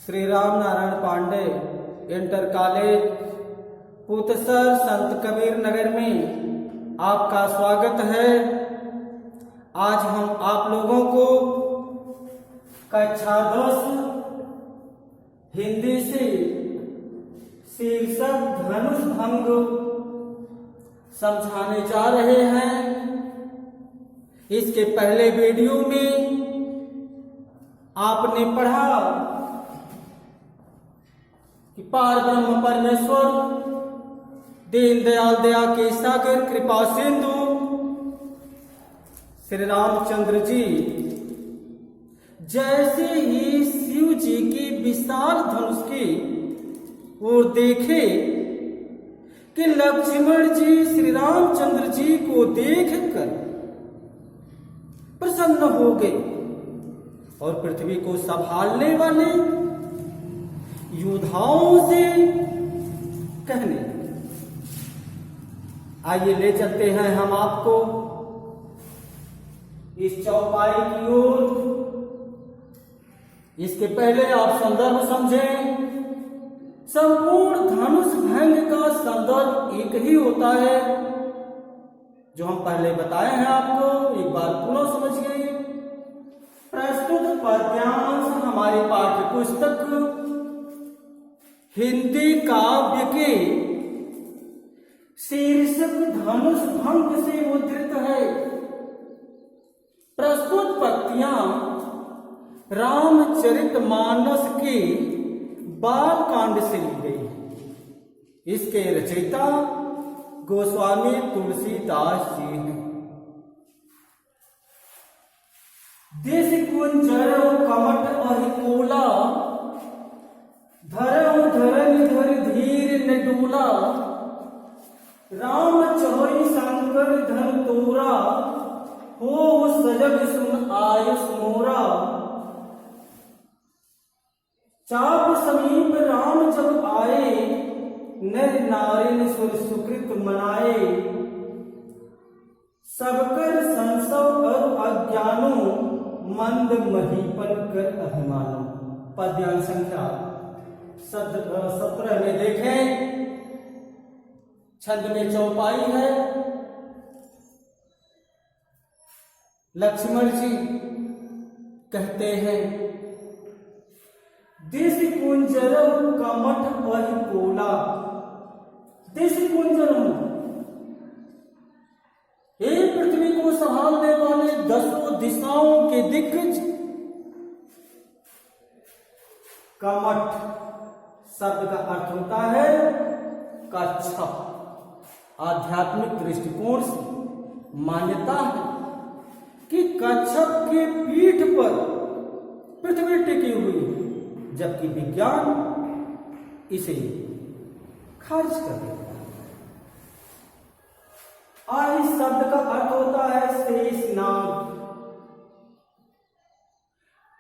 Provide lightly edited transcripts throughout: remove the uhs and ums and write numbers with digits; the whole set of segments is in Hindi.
श्री राम नारायण पांडे इंटर कॉलेज पुतसर संत कबीर नगर में आपका स्वागत है। आज हम आप लोगों को कक्षा 10 हिंदी से शीर्षक धनुष भंग समझाने जा रहे हैं। इसके पहले वीडियो में आपने पढ़ा कि पार ब्रह्म परमेश्वर दीन दयाल दया के सागर कृपा सिंधु श्री रामचंद्र जी जैसे ही शिव जी की विशाल धनुष की ओर देखे कि लक्ष्मण जी श्री रामचंद्र जी को देखकर प्रसन्न हो गए और पृथ्वी को संभालने वाले योद्धाओं से कहने लगे। आइए ले चलते हैं हम आपको इस चौपाई की ओर। इसके पहले आप संदर्भ समझें। संपूर्ण धनुष भंग का संदर्भ एक ही होता है जो हम पहले बताए हैं आपको, एक बार पुनः समझिए। प्रस्तुत पद्यांश हमारी पाठ्य पुस्तक हिंदी काव्य के शीर्षक धनुष भंग से उद्धृत है। प्रस्तुत पंक्तियां रामचरितमानस के बाल कांड से ली गई है। इसके रचयिता गोस्वामी तुलसीदास जी हैं। देश कुंजर कमट अहिकोला धरम धरन धर धीर न डोला राम चोरी शंकर धन तोरा हो सजग सुन आयुष मोरा। चाप समीप राम जब आए नर नारिन सुर सुकृत मनाए सबकर संसव और अज्ञानो मंद महीपन कर अभिमानो। पद्यांश संख्या 17 में देखें। छंद में चौपाई है। लक्ष्मण जी कहते हैं देश कुंजरम कमठ वही कोला। देश कुंजरम हे पृथ्वी को संभालने वाले 10 दिशाओं के दिग्गज। कमठ शब्द का अर्थ होता है कच्छप। आध्यात्मिक दृष्टिकोण से मान्यता है कि कच्छप के पीठ पर पृथ्वी टिकी हुई है, जबकि विज्ञान इसे खारिज कर देता है। और इस शब्द का अर्थ होता है शेषनाग।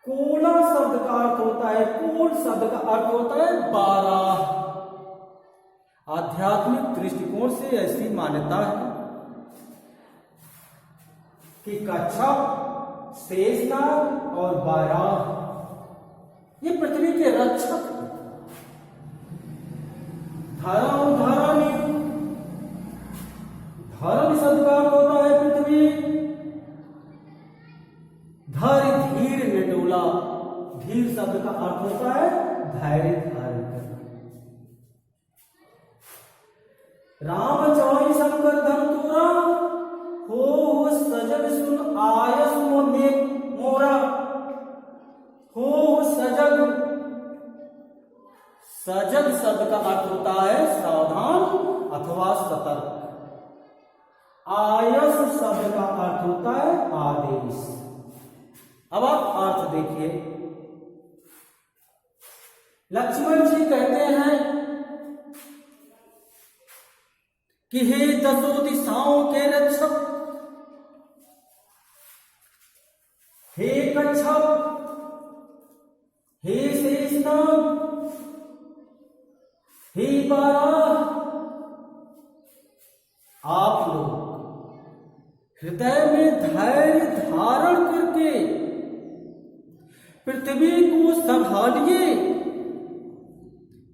कोला शब्द का अर्थ होता है कोल शब्द का अर्थ होता है बारह। आध्यात्मिक दृष्टिकोण से ऐसी मान्यता है कि कच्छप, शेषनाग और बारह ये पृथ्वी के रक्षक हैं। धरम धरणी, धरम शब्द का अर्थ होता है पृथ्वी। धर धीर न डोला, धीर शब्द का अर्थ होता है धैर्य धारण करना। राम चौरी शंकर धन तोरा हो सजग सुन आयस मोरा। हो सजग, सजग शब्द का अर्थ होता है सावधान अथवा सतर्क। आयस शब्द का अर्थ होता है आदेश। अब आप अर्थ देखिए। लक्ष्मण जी कहते हैं कि हे 10 दिशाओं के रक्षक, हे कच्छप, हे शेषनाग, हे बारह, आप लोग हृदय में धैर्य धारण करके पृथ्वी को संभालिए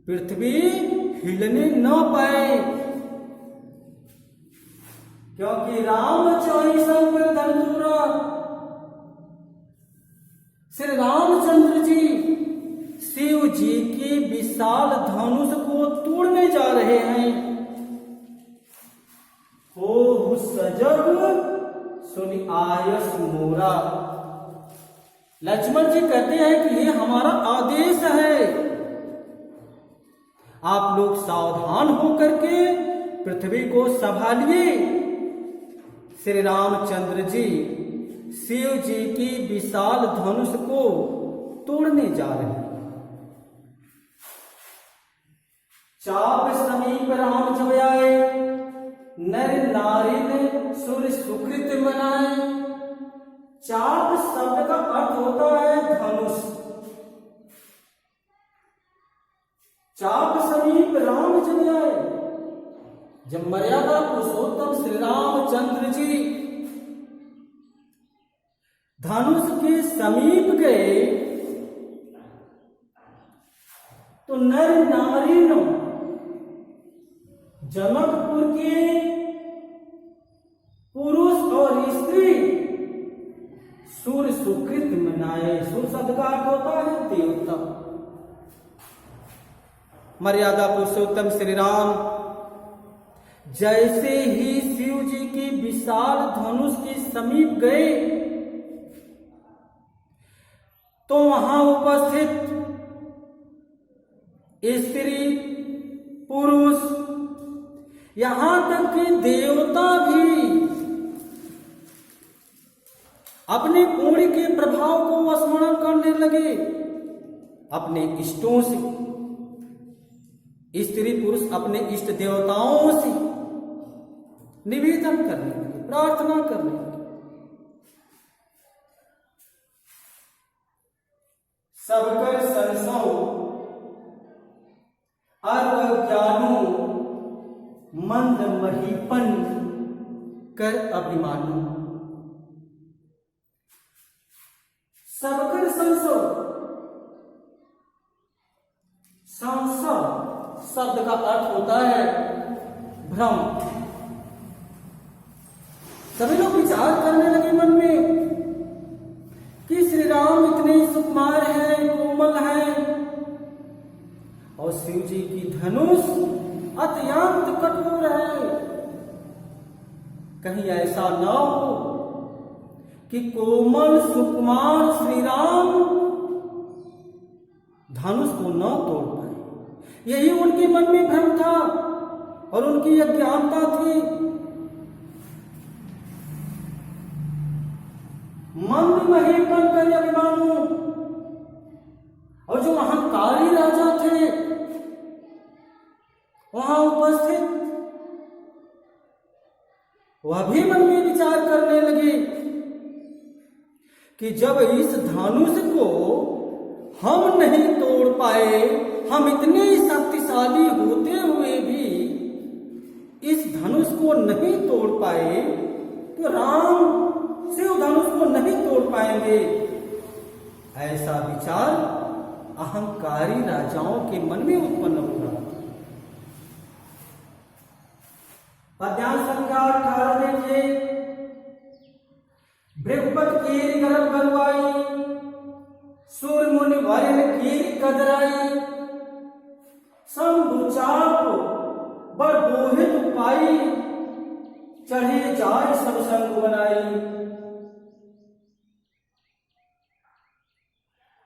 पृथ्वी हिलने न पाए, क्योंकि राम चाहि सब धनुरा। श्री रामचंद्र जी शिव जी की विशाल धनुष को तोड़ने जा रहे हैं। हो सजग सुनि आयस मोरा। लक्ष्मण जी कहते हैं कि ये हमारा आदेश है, आप लोग सावधान होकर के पृथ्वी को संभालिए। श्री रामचंद्र जी शिव जी की विशाल धनुष को तोड़ने जा रहे हैं। चाप समीप राम जब आए, नर नारी ने सुर सुकृत मनाए। चाप शब्द का अर्थ होता है धनुष। चाप समीप राम जब आए, जब मर्यादा पुरुषोत्तम श्री रामचंद्र जी धनुष के समीप गए, तो नर नारी ने जनकपुर के पुरुष और स्त्री सूर्य सुकृत मनाए। सूर्य शब्द का अर्थ होता है देवता। मर्यादा पुरुषोत्तम श्री राम जैसे ही शिव जी की विशाल धनुष के समीप गए, तो वहां उपस्थित स्त्री पुरुष यहां तक कि देवता भी अपने पुण्य के प्रभाव को स्मरण करने लगे। अपने इष्टों से, स्त्री पुरुष अपने इष्ट देवताओं से निवेदन करने लगे, प्रार्थना करने लगे। सबकर संसव अज्ञानो मंद महीपन कर अभिमानो। सबकर संसव, संसव शब्द का अर्थ होता है भ्रम। सभी लोग विचार करने लगे मन में कि श्री राम इतने सुकुमार हैं, कोमल हैं, और शिव जी की धनुष अत्यंत कठोर है। कहीं ऐसा न हो कि कोमल सुकुमार श्री राम धनुष को न तोड़ पाए। यही उनके मन में भ्रम था और उनकी अज्ञानता थी। मंद महीपन कर अभिमानु, और जो अहंकारी राजा थे वहां उपस्थित, वह भी मन में विचार करने लगे कि जब इस धनुष को हम नहीं तोड़ पाए, हम इतने शक्तिशाली होते हुए भी इस धनुष को नहीं तोड़ पाए, तो राम शिव धनुष को नहीं तोड़ पाएंगे। ऐसा विचार अहंकारी राजाओं के मन में उत्पन्न हो रहा था। पद्यांश संख्या 18 देखिए। बृहस्पत की गर्भ गलवाई, सूर्य मुनि वरण की कदराई। शंभु चाप बड़ बोहित पाई, चढ़े जाय सब संग बनाई।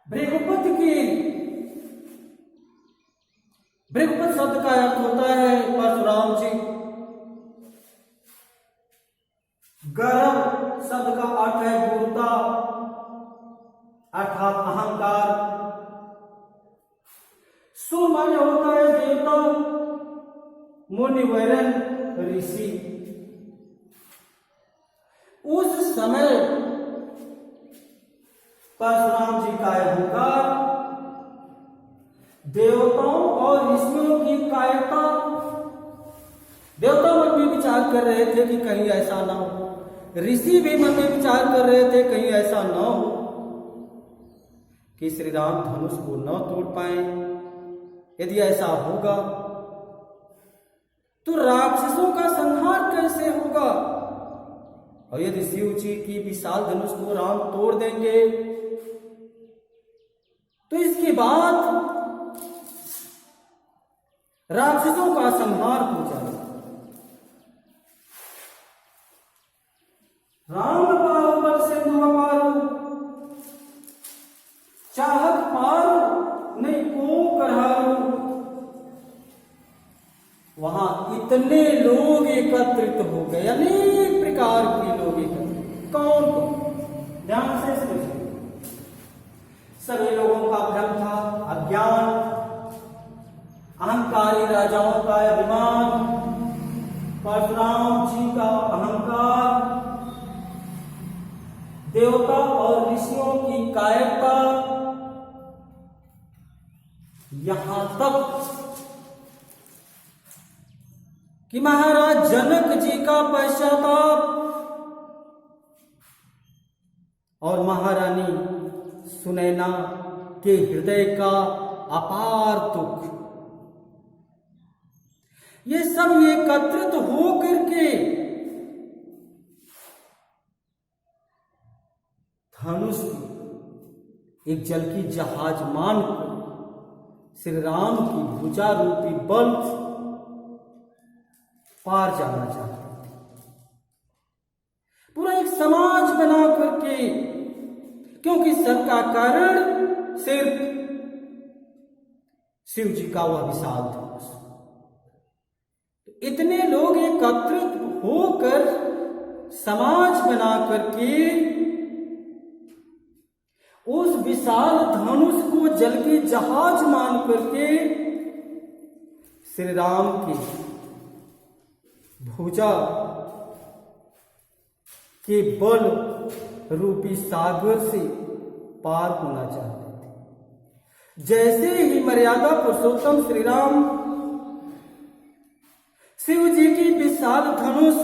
बृहस्पत की, बृहस्पत शब्द का अर्थ होता है परशुराम जी। गर्भ शब्द का अर्थ है गुरुता अर्थात अहंकार। सु माने होता है देवता, मुनिवरन ऋषि। उस समय परशुराम जी का अहंकार, देवताओं और ऋषियों की कायरता। देवता मन में विचार कर रहे थे कि कहीं ऐसा ना हो, ऋषि भी मन में विचार कर रहे थे कहीं ऐसा न हो कि श्री राम धनुष को न तोड़ पाए। यदि ऐसा होगा तो राक्षसों का संहार कैसे होगा? और यदि शिव जी की विशाल धनुष को राम तोड़ देंगे तो इसके बाद राक्षसों का संहार हो जाएगा। राम बाहुबल सिंधु अपारो, चाहत पारो नहीं को करहारो। वहां इतने लोग एकत्रित हो गए, अनेक प्रकार के लोग एकत्रित। कौन कौन? ध्यान से समझिए। सभी लोगों का भ्रम था, अज्ञान, अहंकारी राजाओं का अभिमान, परशुराम जी का अहंकार, देवता और ऋषियों की कायरता, यहां तक कि महाराज जनक जी का पश्चाताप और महारानी सुनैना के हृदय का अपार दुख, ये सब एकत्रित हो करके धनुष एक जल की जहाज मान कर श्री राम की भुजा रूपी बल पार जाना चाहते थे। पूरा एक समाज बना करके, क्योंकि सबका कारण सिर्फ शिव जी का वह विशाल धनुष। इतने लोग एकत्रित होकर समाज बना करके उस विशाल धनुष को जल की जहाज मान करके श्री राम की भुजा के बल रूपी सागर से पार होना चाहते थे। जैसे ही मर्यादा पुरुषोत्तम श्री राम शिव जी की विशाल धनुष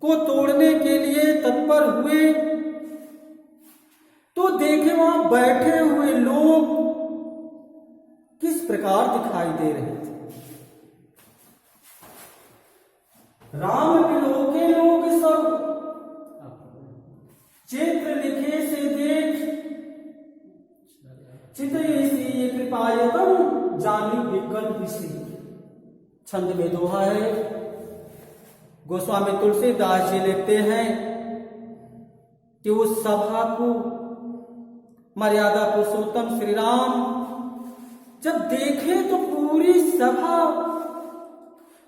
को तोड़ने के लिए तत्पर हुए तो देखे वहां बैठे हुए लोग किस प्रकार दिखाई दे रहे थे। राम बिलोके लोग सब चित्र लिखे से देख, चितयसी कृपायतम जानी विकल्प से। छंद में दोहा है, गोस्वामी तुलसीदास जी लिखते हैं कि उस सभा को मर्यादा पुरुषोत्तम श्री राम जब देखे तो पूरी सभा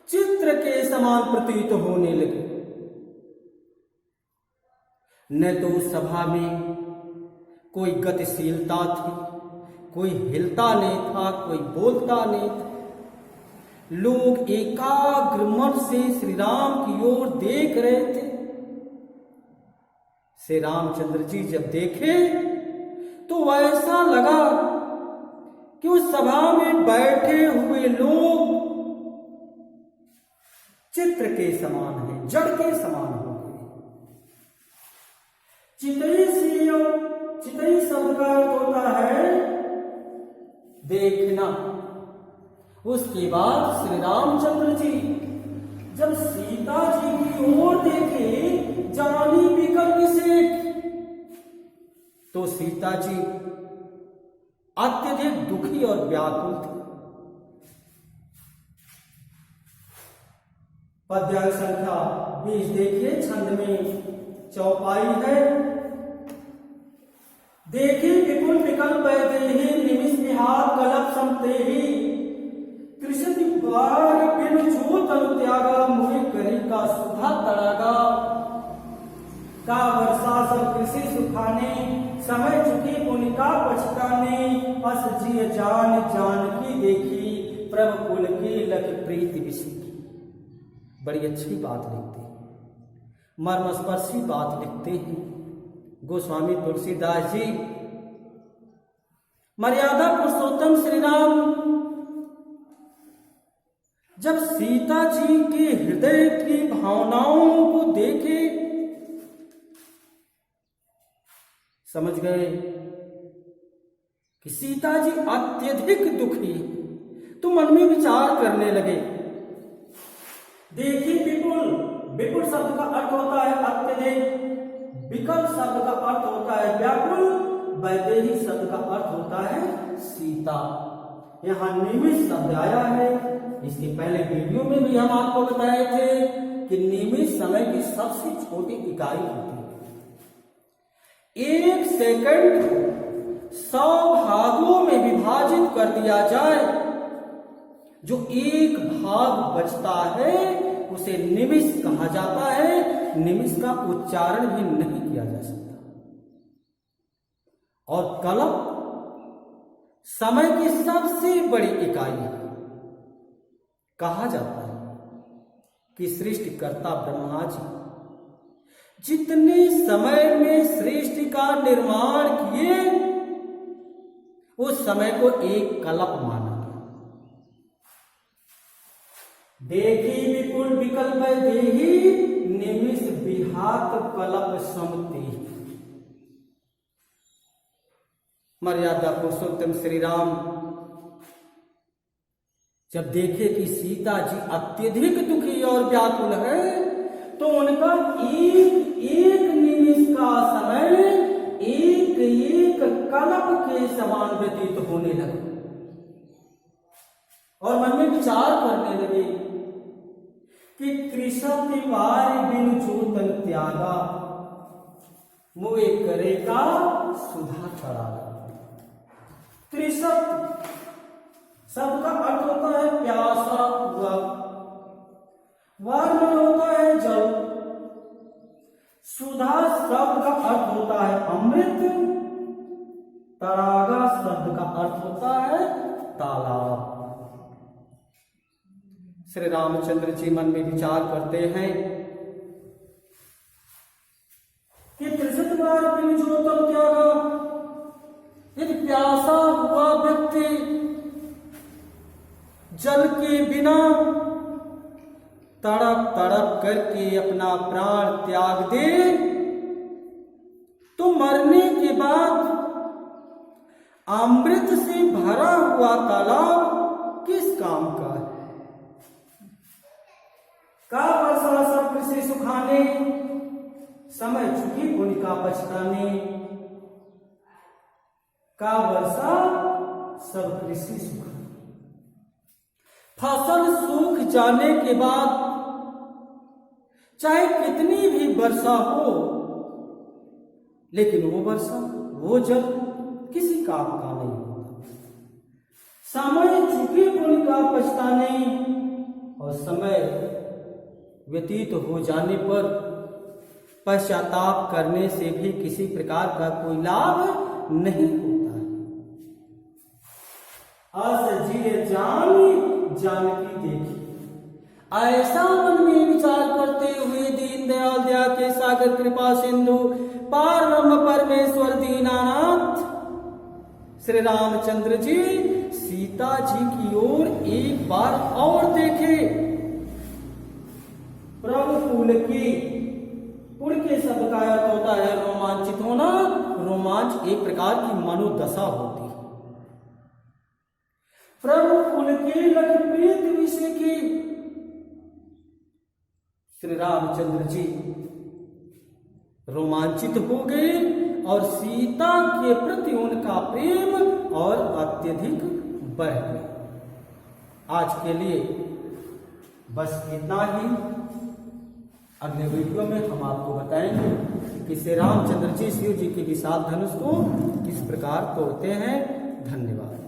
चित्र के समान प्रतीत होने लगे। न तो उस सभा में कोई गतिशीलता थी, कोई हिलता नहीं था, कोई बोलता नहीं था। लोग एकाग्र मन से श्री राम की ओर देख रहे थे। श्री रामचंद्र जी जब देखे तो ऐसा लगा कि उस सभा में बैठे हुए लोग चित्र के समान है, जड़ के समान हो गए। चितई शब्द का अर्थ होता है देखना। उसके बाद श्री रामचंद्र जी जब सीता जी की ओर देखे जानी विकल्प से, तो सीता जी अत्यधिक दुखी और व्याकुल थी। पद्यांश संख्या 20 देखिए, छंद में चौपाई है। देखी विपुल विकल्प देहि निमिष विहार कलप समतेहि कृष्ण बार बिन छू तनु त्यागा मुहि करी का सुधा तड़ागा का वर्षा सब कृषि सुखाने समय चुकी पुनिका पछताने अस जिय जान जान की देखी प्रभु कुल की लख प्रीति विषि। बड़ी अच्छी बात लिखते हैं, मर्मस्पर्शी बात लिखते हैं गोस्वामी तुलसीदास जी। मर्यादा पुरुषोत्तम श्री राम जब सीता जी के हृदय की भावनाओं को देखे, समझ गए कि सीता जी अत्यधिक दुखी, तो मन में विचार करने लगे। देखिए विपुल, विपुल शब्द का अर्थ होता है अत्यधिक, विकल शब्द का अर्थ होता है व्याकुल, वैदेही शब्द का अर्थ होता है सीता। यहाँ निमिष शब्द आया है। इसके पहले वीडियो में भी हम आपको बताए थे कि निमिष समय की सबसे छोटी इकाई होती है। 1 सेकंड 100 भागों में विभाजित कर दिया जाए, जो 1 भाग बचता है उसे निमिष कहा जाता है। निमिष का उच्चारण भी नहीं किया जा सकता। और कल्प समय की सबसे बड़ी इकाई है। कहा जाता है कि सृष्टिकर्ता ब्रह्मा जी जितने समय में सृष्टि का निर्माण किए, उस समय को एक कल्प माना गया। देखी विपुल विकल वैदेही, निमिष विहात कल्प समति। मर्यादा पुरुषोत्तम श्री राम जब देखे कि सीता जी अत्यधिक दुखी और व्याकुल है, तो उनका एक एक निमिष का समय एक एक कल्प के समान व्यतीत होने लगा। और मन में विचार करने लगे कि त्रिशति वार बिनु जोतन त्यागा, मुए करेगा सुधा चढ़ागा। त्रिशत शब्द का अर्थ होता है प्यासा हुआ, वार में होता है जल, सुधा शब्द का अर्थ होता है अमृत, तड़ागा शब्द का अर्थ होता है तालाब। श्री रामचंद्र जी मन में विचार करते हैं कि त्रिशत बार बिनु जोतन त्यागा, यदि प्यासा हुआ व्यक्ति जल के बिना तड़प तड़प करके अपना प्राण त्याग दे, तो मरने के बाद अमृत से भरा हुआ तालाब किस काम का है? का वर्षा सब कृषि सुखाने, समय चुकी उनका पछताने। का वर्षा सब कृषि सुखाने, फसल सूख जाने के बाद चाहे कितनी भी वर्षा हो, लेकिन वो वर्षा वो जल किसी काम का नहीं होता। समय चुके उनका पछताने, और समय व्यतीत हो जाने पर पश्चाताप करने से भी किसी प्रकार का कोई लाभ नहीं होता है। अस जिए जानकी देखी, ऐसा मन में विचार करते हुए दीनदयाल दया के सागर कृपा सिंधु पार ब्रह्म परमेश्वर दीनानाथ श्री रामचंद्र जी सीता जी की ओर एक बार और देखे। प्रभु फूल की, पुल के शब्द का अर्थ होता है रोमांचित होना। रोमांच एक प्रकार की मनोदशा होती है। प्रभु फूल के लखप्रीत विषय की श्री रामचंद्र जी रोमांचित हो गए, और सीता के प्रति उनका प्रेम और अत्यधिक बढ़ गया। आज के लिए बस इतना ही। अगले वीडियो में हम आपको बताएंगे कि श्री रामचंद्र जी शिव जी के विशाल धनुष को किस प्रकार तोड़ते हैं। धन्यवाद।